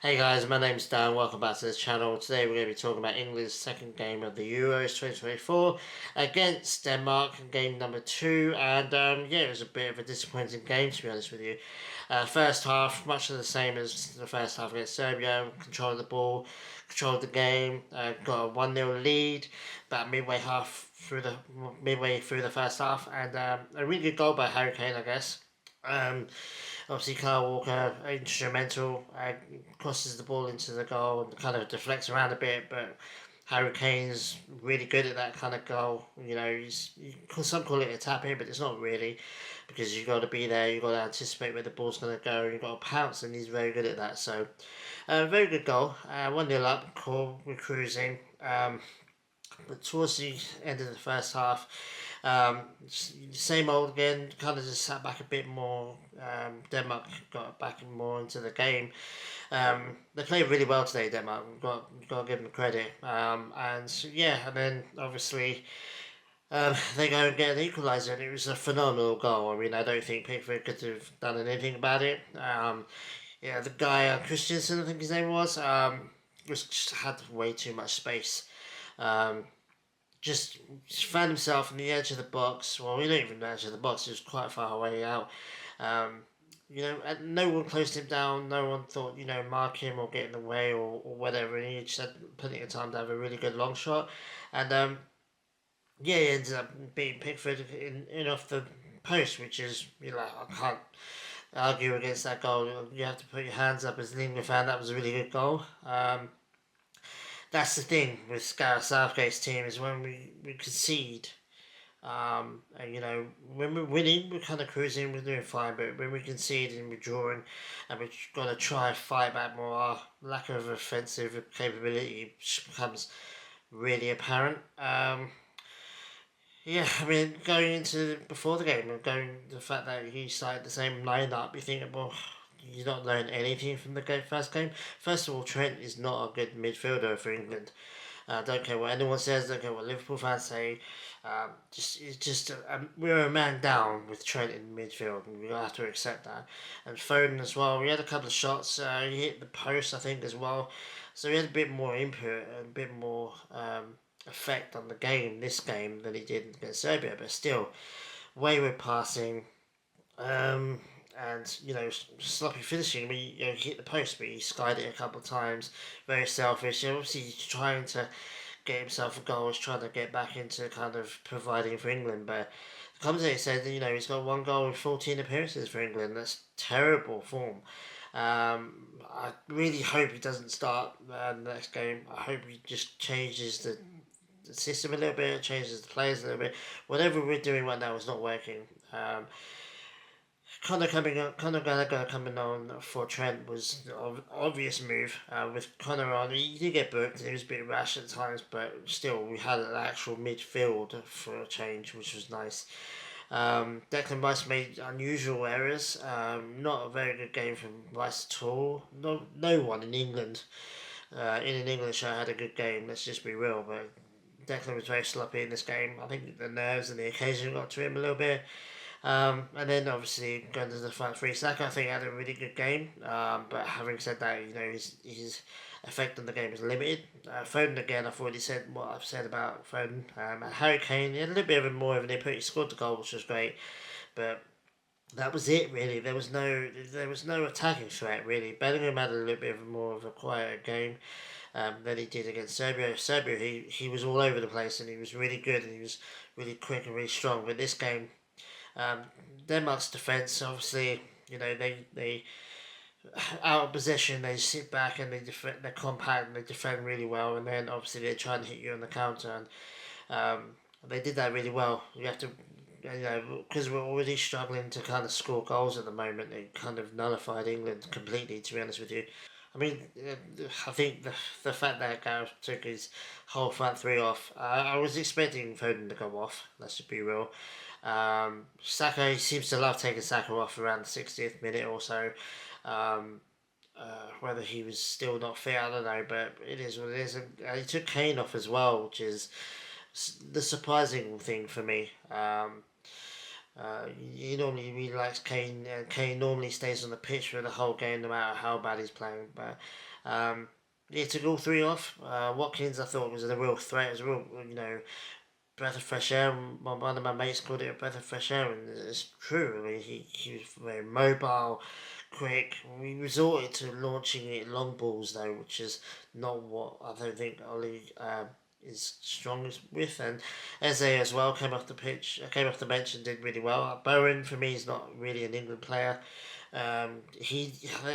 Hey guys, my name's Dan. Welcome back to the channel. Today we're going to be talking about England's second game of the Euros 2024 against Denmark, game number two. And yeah, it was a bit of a disappointing game, to be honest with you. First half, much of the same as the first half against Serbia. Controlled the ball, controlled the game, got a 1-0 lead about midway through the first half, and a really good goal by Harry Kane, I guess. Um, Obviously, Kyle Walker instrumental, crosses the ball into the goal and kind of deflects around a bit, but Harry Kane's really good at that kind of goal. Some call it a tap in, but it's not really, because you've got to be there, you've got to anticipate where the ball's going to go, you've got to pounce, and he's very good at that. So, very good goal. 1-0 up, cool, we're cruising. But towards the end of the first half, same old again. Kind of just sat back a bit more. Denmark got back more into the game. They played really well today, Denmark. Got to give them credit. And then obviously they go and get an equaliser, and it was a phenomenal goal. I mean, I don't think Pickford could have done anything about it. Yeah, the guy Christensen, I think his name was just had way too much space. Um, just found himself on the edge of the box. Well, we don't even the edge of the box. He was quite far away out. Um, and no one closed him down. No one thought, mark him or get in the way or whatever. And he just had plenty of time to have a really good long shot. And yeah, he ended up beating Pickford in off the post, which is, I can't argue against that goal. You have to put your hands up as an England fan. That was a really good goal. That's the thing with Gareth Southgate's team is when we concede. When we're winning, we're kind of cruising, we're doing fine, but when we concede and we're drawing and we've got to try and fight back more, our lack of offensive capability becomes really apparent. Yeah, I mean, going into before the game and going the fact that he started the same lineup, you think, well, you not learn anything from the first game. First of all, Trent is not a good midfielder for England. Don't care what anyone says. Don't care what Liverpool fans say. We're a man down with Trent in midfield, and we have to accept that. And Foden as well. We had a couple of shots. He hit the post, I think, as well. So he had a bit more input and a bit more effect on the game this game than he did against Serbia. But still, wayward passing. Um, and sloppy finishing. He hit the post, but he skied it a couple of times. Very selfish. Obviously, he's trying to get himself a goal. He's trying to get back into kind of providing for England. But the commentator said he's got one goal in 14 appearances for England. That's terrible form. I really hope he doesn't start the next game. I hope he just changes the system a little bit, changes the players a little bit. Whatever we're doing right now is not working. Conor Gallagher coming on for Trent was an obvious move. With Conor on, he did get booked. He was a bit rash at times, but still, we had an actual midfield for a change, which was nice. Declan Rice made unusual errors. Not a very good game from Rice at all. No one in England, in an English show, had a good game. Let's just be real. But Declan was very sloppy in this game. I think the nerves and the occasion got to him a little bit. And then obviously going to the front three, Saka I think had a really good game. But having said that, his effect on the game is limited. Foden again, I've already said what I've said about Foden. And Harry Kane, he had a little bit of more of an input. He scored the goal, which was great, but that was it really. There was no attacking threat really. Bellingham had a little bit of more of a quieter game. Than he did against Serbia. Serbia, he was all over the place and he was really good and he was really quick and really strong. But this game, um, Denmark's defence, obviously, they out of possession, they sit back and they defend, they're compact and they defend really well, and then obviously they try and hit you on the counter, and they did that really well. You have to, because we're already struggling to kind of score goals at the moment, they kind of nullified England completely, to be honest with you. I mean, I think the fact that Gareth took his whole front three off, I was expecting Foden to go off. Let's just be real. Saka, he seems to love taking Saka off around the 60th minute or so. Um, whether he was still not fit, I don't know, but it is what it is. And he took Kane off as well, which is the surprising thing for me. He normally really likes Kane. Kane normally stays on the pitch for the whole game, no matter how bad he's playing. But he took all three off. Watkins, I thought, was a real threat. It was a real, breath of fresh air. One of my mates called it a breath of fresh air, and it's true. I mean, he was very mobile, quick. We resorted to launching it long balls though, which is not what I don't think Ollie is strongest with. And Eze as well came off the bench and did really well. Bowen for me is not really an England player. He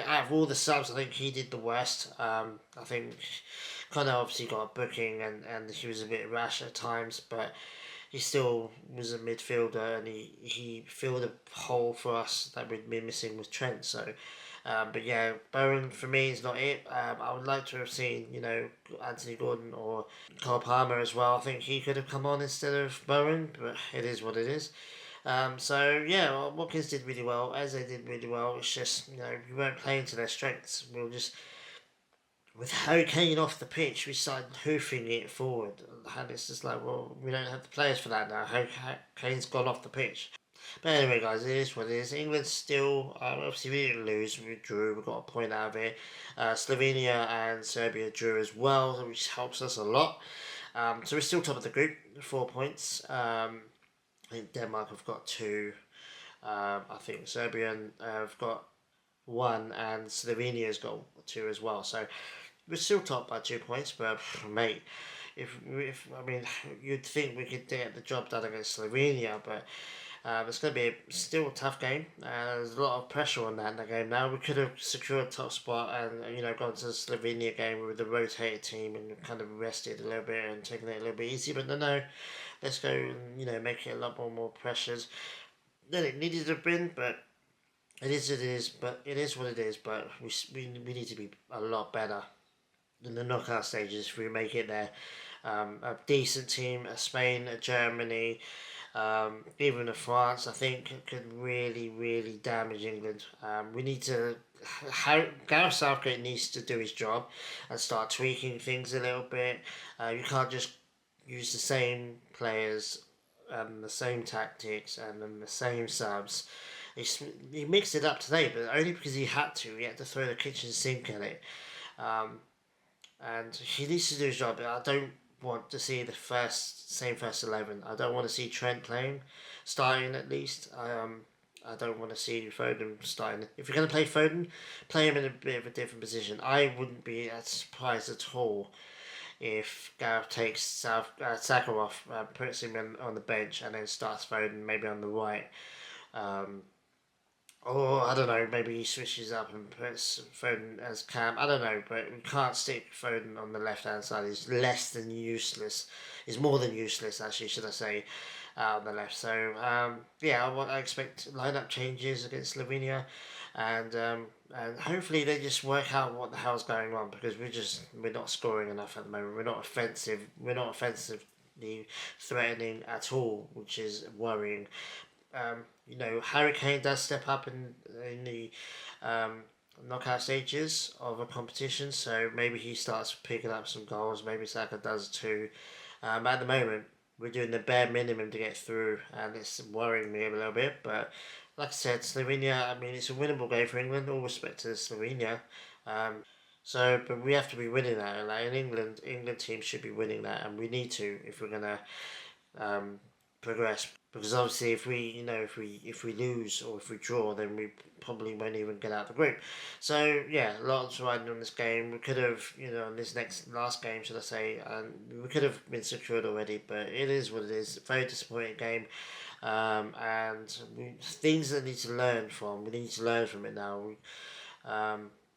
out of all the subs, I think he did the worst. I think Connor obviously got a booking and he was a bit rash at times, but he still was a midfielder and he filled a hole for us that we'd been missing with Trent. So, but yeah, Bowen for me is not it. I would like to have seen Anthony Gordon or Cole Palmer as well. I think he could have come on instead of Bowen, but it is what it is. So yeah, Watkins did really well. Eze did really well. It's just we weren't playing to their strengths. We were just with Harry Kane off the pitch, we started hoofing it forward, and it's just like, well, we don't have the players for that now. Harry Kane's gone off the pitch. But anyway, guys, it is what it is. England still, obviously, we didn't lose. We drew. We got a point out of it. Slovenia and Serbia drew as well, which helps us a lot. So we're still top of the group, 4 points. I think Denmark have got two. I think Serbia have got one, and Slovenia's got two as well. So we're still top by 2 points, but mate, if I mean, you'd think we could get the job done against Slovenia, but it's going to be still a tough game. There's a lot of pressure on that in the game now. We could have secured top spot and gone to the Slovenia game with the rotated team and kind of rested a little bit and taken it a little bit easy. But no, let's go and make it a lot more pressures than it needed to have been. But it is what it is. But it is what it is. But we need to be a lot better in the knockout stages if we make it there. A decent team, a Spain, a Germany, even a France, I think could really, really damage England. We need to. Gareth Southgate needs to do his job and start tweaking things a little bit. You can't just use the same players and the same tactics and then the same subs. He mixed it up today, but only because he had to. He had to throw the kitchen sink at it. Um, and he needs to do his job. I don't want to see the same first 11. I don't want to see Trent starting at least. I don't want to see Foden starting. If you're going to play Foden, play him in a bit of a different position. I wouldn't be as surprised at all if Gareth takes Saka off, puts him on the bench, and then starts Foden maybe on the right. Or I don't know, maybe he switches up and puts Foden as cam. I don't know, but we can't stick Foden on the left hand side. He's less than useless. He's more than useless, actually, should I say, on the left. So yeah, I expect lineup changes against Slovenia, and hopefully they just work out what the hell's going on because we're not scoring enough at the moment. We're not offensive. We're not offensively threatening at all, which is worrying. Harry Kane does step up in the knockout stages of a competition, so maybe he starts picking up some goals. Maybe Saka does too. At the moment, we're doing the bare minimum to get through, and it's worrying me a little bit. But like I said, Slovenia. I mean, it's a winnable game for England. All respect to Slovenia. But we have to be winning that. Like in England team should be winning that, and we need to if we're gonna progress. Because obviously, if we lose or if we draw, then we probably won't even get out of the group. So yeah, lots riding on this game. We could have, this last game, should I say, we could have been secured already. But it is what it is. Very disappointing game, and things that we need to learn from. We need to learn from it now.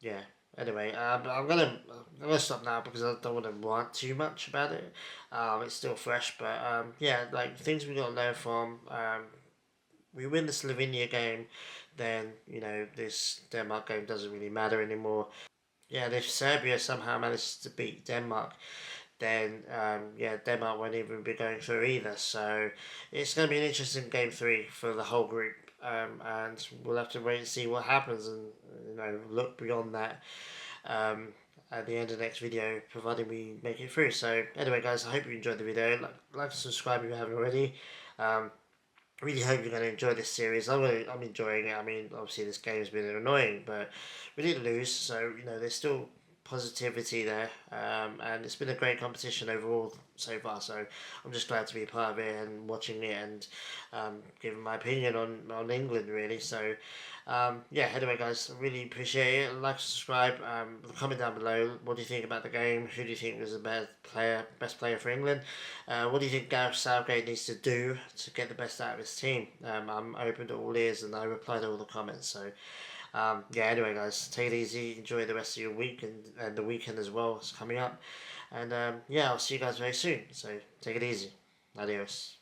Yeah. Anyway, I'm gonna stop now because I don't want to rant too much about it. It's still fresh, but yeah, like things we got to learn from. We win the Slovenia game, then this Denmark game doesn't really matter anymore. Yeah, and if Serbia somehow manages to beat Denmark, then Denmark won't even be going through either. So it's going to be an interesting game three for the whole group. And we'll have to wait and see what happens and look beyond that at the end of the next video, providing we make it through. So anyway, guys, I hope you enjoyed the video. Like and subscribe if you haven't already. Really hope you're going to enjoy this series. I'm enjoying it. I mean, obviously this game's been annoying, but we didn't lose, so there's still positivity there, and it's been a great competition overall so far. So I'm just glad to be a part of it and watching it and giving my opinion on England really. So yeah, anyway, guys, I really appreciate it. Like, subscribe, comment down below. What do you think about the game? Who do you think was the best player for England? What do you think Gareth Southgate needs to do to get the best out of his team? I'm open to all ears and I reply to all the comments. So yeah, anyway, guys, take it easy. Enjoy the rest of your week and the weekend as well. It's coming up. And yeah, I'll see you guys very soon. So take it easy. Adios.